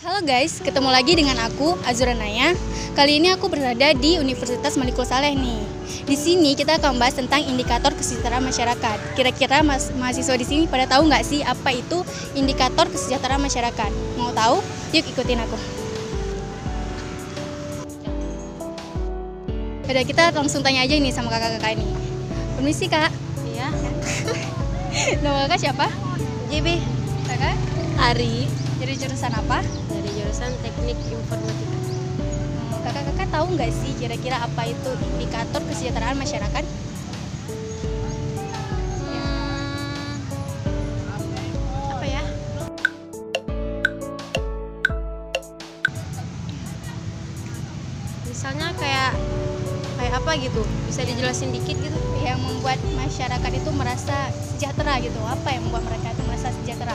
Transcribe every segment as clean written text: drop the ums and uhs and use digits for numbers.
Halo guys, ketemu lagi dengan aku Azura Naya. Kali ini aku berada di Universitas Malikul Saleh nih. Di sini kita akan membahas tentang indikator kesejahteraan masyarakat. Kira-kira mahasiswa di sini pada tahu nggak sih apa itu indikator kesejahteraan masyarakat? Mau tahu? Yuk ikutin aku. Udah, kita langsung tanya aja ini sama kakak-kakak ini. Permisi kak. Iya. Nama kakak siapa? JB. Kakak? Ari. Dari jurusan apa? Dari jurusan Teknik Informatika. Kakak-kakak tahu nggak sih kira-kira apa itu indikator kesejahteraan masyarakat? Apa ya? Misalnya kayak apa gitu? Bisa dijelasin dikit gitu? Yang membuat masyarakat itu merasa sejahtera gitu. Apa yang membuat mereka itu merasa sejahtera?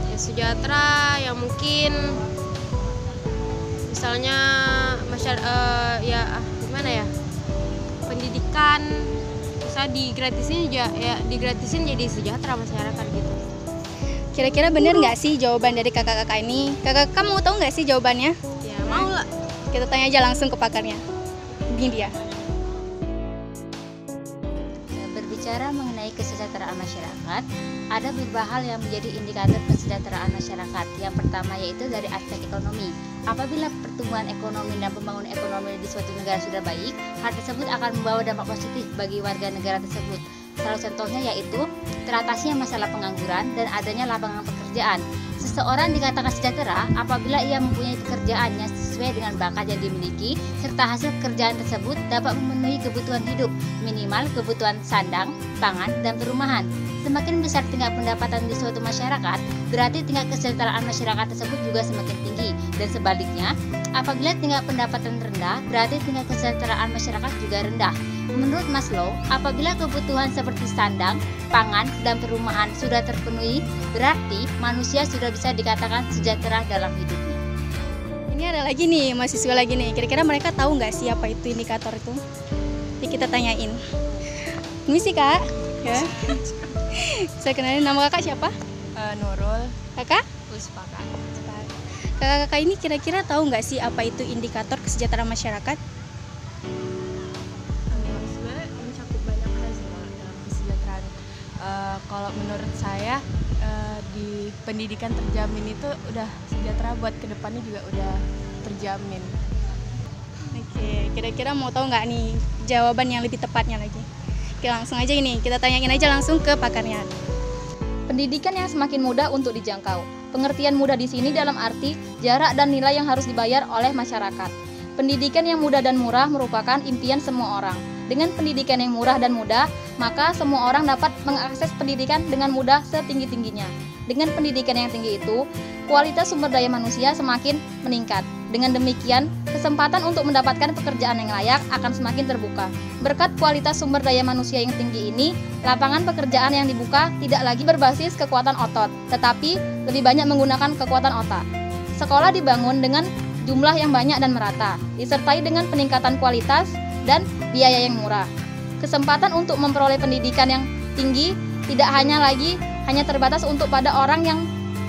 Ya sejahtera, yang mungkin misalnya gimana ya? Pendidikan bisa digratisin digratisin jadi sejahtera masyarakat gitu. Kira-kira benar nggak sih jawaban dari kakak-kakak ini? Kakak-kakak mau tahu nggak sih jawabannya? Ya mau lah. Kita tanya aja langsung ke pakarnya. Begini dia. Berbicara mengenai kesejahteraan masyarakat, ada beberapa hal yang menjadi indikator kesejahteraan masyarakat. Yang pertama yaitu dari aspek ekonomi. Apabila pertumbuhan ekonomi dan pembangunan ekonomi di suatu negara sudah baik, hal tersebut akan membawa dampak positif bagi warga negara tersebut. Salah contohnya yaitu teratasinya masalah pengangguran dan adanya lapangan pekerjaan. Seseorang dikatakan sejahtera apabila ia mempunyai pekerjaan yang sesuai dengan bakat yang dimiliki, serta hasil pekerjaan tersebut dapat memenuhi kebutuhan hidup, minimal kebutuhan sandang, pangan, dan perumahan. Semakin besar tingkat pendapatan di suatu masyarakat, berarti tingkat kesejahteraan masyarakat tersebut juga semakin tinggi. Dan sebaliknya, apabila tingkat pendapatan rendah, berarti tingkat kesejahteraan masyarakat juga rendah. Menurut Maslow, apabila kebutuhan seperti sandang, pangan, dan perumahan sudah terpenuhi, berarti manusia sudah bisa dikatakan sejahtera dalam hidupnya. Ini ada lagi nih, mahasiswa lagi nih. Kira-kira mereka tahu nggak sih apa itu indikator itu? Jadi kita tanyain. Ini sih kak. Ya. Saya kenalin, nama kakak siapa? Nurul. Kakak? Puspa. Kakak-kakak ini kira-kira tahu nggak sih apa itu indikator kesejahteraan masyarakat? Sebenarnya mencakup banyak hal sih dalam kesejahteraan. Kalau menurut saya di pendidikan terjamin itu udah sejahtera, buat kedepannya juga udah terjamin. Oke, kira-kira mau tahu nggak nih jawaban yang lebih tepatnya lagi? Oke, langsung aja ini, kita tanyain aja langsung ke pakarnya. Pendidikan yang semakin mudah untuk dijangkau. Pengertian mudah di sini dalam arti jarak dan nilai yang harus dibayar oleh masyarakat. Pendidikan yang mudah dan murah merupakan impian semua orang. Dengan pendidikan yang murah dan mudah, maka semua orang dapat mengakses pendidikan dengan mudah setinggi-tingginya. Dengan pendidikan yang tinggi itu, kualitas sumber daya manusia semakin meningkat. Dengan demikian, kesempatan untuk mendapatkan pekerjaan yang layak akan semakin terbuka. Berkat kualitas sumber daya manusia yang tinggi ini, lapangan pekerjaan yang dibuka tidak lagi berbasis kekuatan otot, tetapi lebih banyak menggunakan kekuatan otak. Sekolah dibangun dengan jumlah yang banyak dan merata, disertai dengan peningkatan kualitas dan biaya yang murah. Kesempatan untuk memperoleh pendidikan yang tinggi tidak hanya terbatas untuk pada orang yang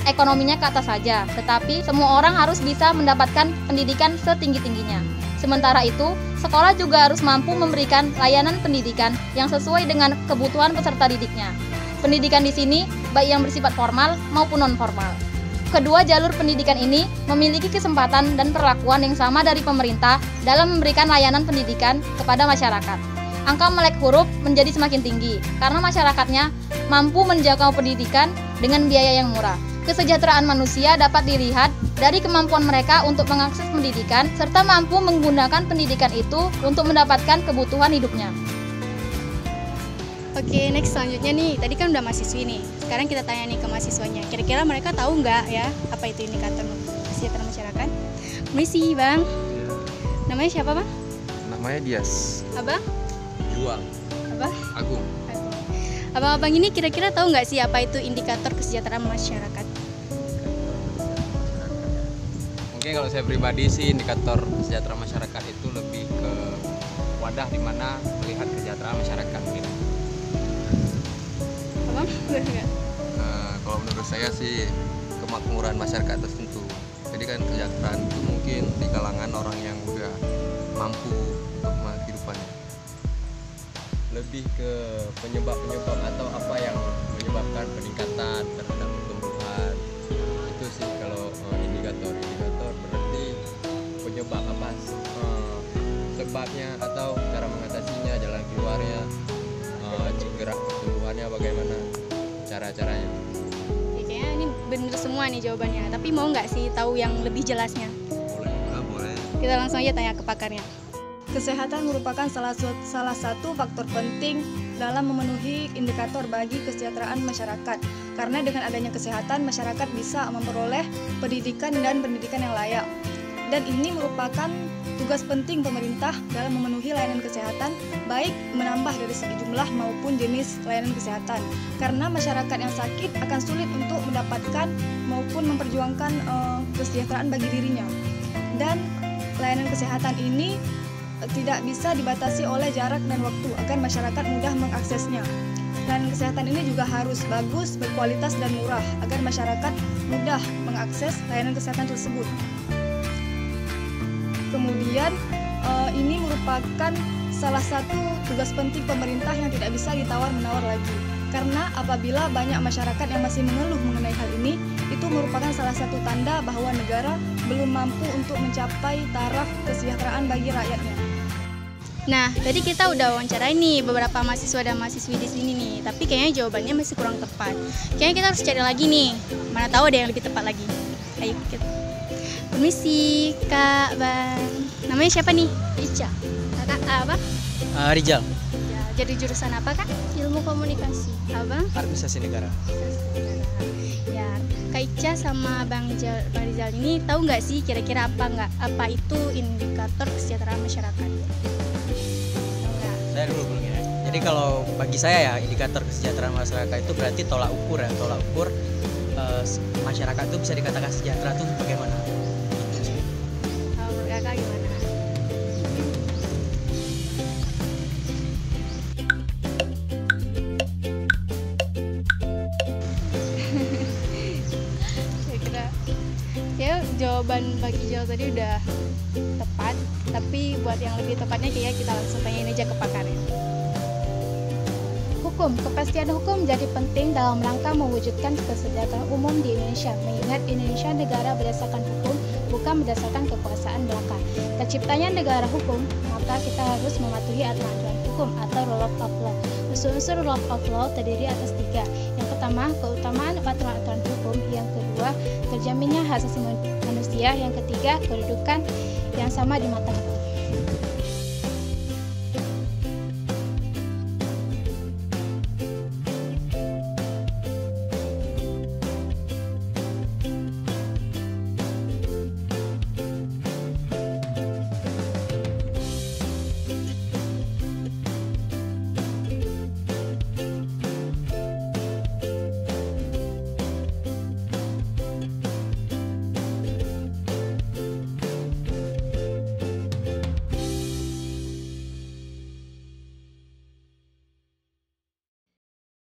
ekonominya ke atas saja, tetapi semua orang harus bisa mendapatkan pendidikan setinggi-tingginya. Sementara itu, sekolah juga harus mampu memberikan layanan pendidikan yang sesuai dengan kebutuhan peserta didiknya. Pendidikan di sini baik yang bersifat formal maupun non-formal. Kedua jalur pendidikan ini memiliki kesempatan dan perlakuan yang sama dari pemerintah dalam memberikan layanan pendidikan kepada masyarakat. Angka melek huruf menjadi semakin tinggi karena masyarakatnya mampu menjangkau pendidikan dengan biaya yang murah. Kesejahteraan manusia dapat dilihat dari kemampuan mereka untuk mengakses pendidikan serta mampu menggunakan pendidikan itu untuk mendapatkan kebutuhan hidupnya. Oke, next selanjutnya nih, tadi kan udah mahasiswi nih. Sekarang kita tanya nih ke mahasiswanya. Kira-kira mereka tahu nggak ya apa itu indikator kesejahteraan masyarakat? Permisi, Bang. Namanya siapa, Bang? Namanya Dias. Abang? Juang. Apa? Agung. Abang-abang ini kira-kira tahu nggak sih apa itu indikator kesejahteraan masyarakat? Mungkin kalau saya pribadi sih indikator kesejahteraan masyarakat itu lebih ke wadah di mana melihat kesejahteraan masyarakat gitu. Abang? Kalau menurut saya sih kemakmuran masyarakat tertentu. Jadi kan kesejahteraan itu mungkin di kalangan orang yang udah mampu untuk kehidupannya. Lebih ke penyebab-penyebab atau apa yang menyebabkan peningkatan terhadap pertumbuhan. Itu sih kalau indikator berarti penyebab apa, sebabnya atau cara mengatasinya, jalan keluarnya, gerak pertumbuhannya bagaimana cara-caranya. Ya, kayaknya ini bener semua nih jawabannya, tapi mau nggak sih tahu yang lebih jelasnya? Boleh. Kita langsung aja tanya ke pakarnya. Kesehatan merupakan salah satu faktor penting dalam memenuhi indikator bagi kesejahteraan masyarakat. Karena dengan adanya kesehatan, masyarakat bisa memperoleh pendidikan dan pendidikan yang layak. Dan ini merupakan tugas penting pemerintah dalam memenuhi layanan kesehatan, baik menambah dari segi jumlah maupun jenis layanan kesehatan. Karena masyarakat yang sakit akan sulit untuk mendapatkan maupun memperjuangkan kesejahteraan bagi dirinya. Dan layanan kesehatan ini tidak bisa dibatasi oleh jarak dan waktu agar masyarakat mudah mengaksesnya. Layanan kesehatan ini juga harus bagus, berkualitas dan murah agar masyarakat mudah mengakses layanan kesehatan tersebut. Kemudian ini merupakan salah satu tugas penting pemerintah yang tidak bisa ditawar-menawar lagi. Karena apabila banyak masyarakat yang masih mengeluh mengenai hal ini, itu merupakan salah satu tanda bahwa negara belum mampu untuk mencapai taraf kesejahteraan bagi rakyatnya. Nah, tadi kita udah wawancarai nih beberapa mahasiswa dan mahasiswi di sini nih, tapi kayaknya jawabannya masih kurang tepat. Kayaknya kita harus cari lagi nih, mana tahu ada yang lebih tepat lagi. Ayo kita. Permisi, Kak, Bang. Namanya siapa nih? Ica. Kakak apa? Rijal, Ya, jadi jurusan apa, Kak? Ilmu komunikasi. Abang? administrasi negara. Ya, Kak Ica sama Bang Rizal ini tahu nggak sih kira-kira apa itu indikator kesejahteraan masyarakat? Tahu nggak? Saya dulu ya. Jadi kalau bagi saya ya indikator kesejahteraan masyarakat itu berarti tolak ukur ya. Tolak ukur masyarakat itu bisa dikatakan sejahtera itu bagaimana? Kalau menurut Kakak gimana? Kira-kira ya jawaban bagi Jal tadi udah tepat, tapi buat yang lebih tepatnya kayak kita langsung tanyain aja ke pakarnya. Hukum, kepastian hukum menjadi penting dalam rangka mewujudkan kesejahteraan umum di Indonesia, mengingat Indonesia negara berdasarkan hukum, bukan berdasarkan kekuasaan belaka. Terciptanya negara hukum, maka kita harus mematuhi aturan hukum atau rule of law. Unsur-unsur rule of law terdiri atas 3. Yang pertama, keutamaan aturan-aturan hukum. Yang kedua, terjaminnya hak asasi manusia. Yang ketiga, kedudukan yang sama di mata hukum.